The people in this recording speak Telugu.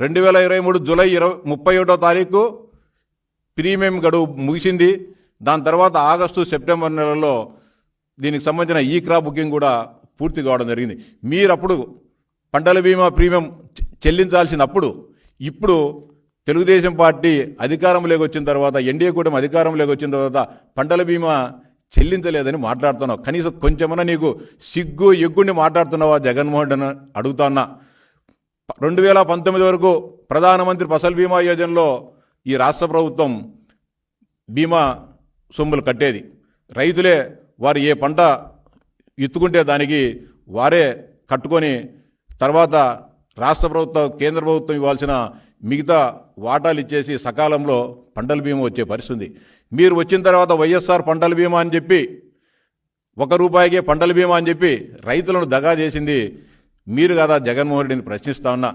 2023 జూలై 31వ తారీఖు ప్రీమియం గడువు ముగిసింది. దాని తర్వాత ఆగస్టు సెప్టెంబర్ నెలలో దీనికి సంబంధించిన ఈ క్రాప్ బుకింగ్ కూడా పూర్తి కావడం జరిగింది. మీరు అప్పుడు పంటల బీమా ప్రీమియం చెల్లించాల్సినప్పుడు ఇప్పుడు తెలుగుదేశం పార్టీ అధికారంలోకి వచ్చిన తర్వాత, ఎన్డీఏ కూటమి అధికారంలోకి వచ్చిన తర్వాత పంటల బీమా చెల్లించలేదని మాట్లాడుతున్నావు. కనీసం కొంచెమన్నా నీకు సిగ్గు ఎగ్గుండి మాట్లాడుతున్నావా జగన్మోహన్ రెడ్డి అడుగుతున్నా. 2019 వరకు ప్రధానమంత్రి ఫసల్ బీమా యోజనలో ఈ రాష్ట్ర ప్రభుత్వం బీమా సొమ్ములు కట్టేది. రైతులే వారు ఏ పంట ఎత్తుకుంటే దానికి వారే కట్టుకొని తర్వాత రాష్ట్ర ప్రభుత్వం కేంద్ర ప్రభుత్వం ఇవ్వాల్సిన మిగతా వాటాలు ఇచ్చేసి సకాలంలో పంటల బీమా వచ్చే పరిస్థితి. మీరు వచ్చిన తర్వాత వైఎస్ఆర్ పంటల బీమా అని చెప్పి ₹1 పంటల బీమా అని చెప్పి రైతులను దగా చేసింది మీరు కదా. జగన్మోహన్ రెడ్డిని ప్రశ్నిస్తా ఉన్నా.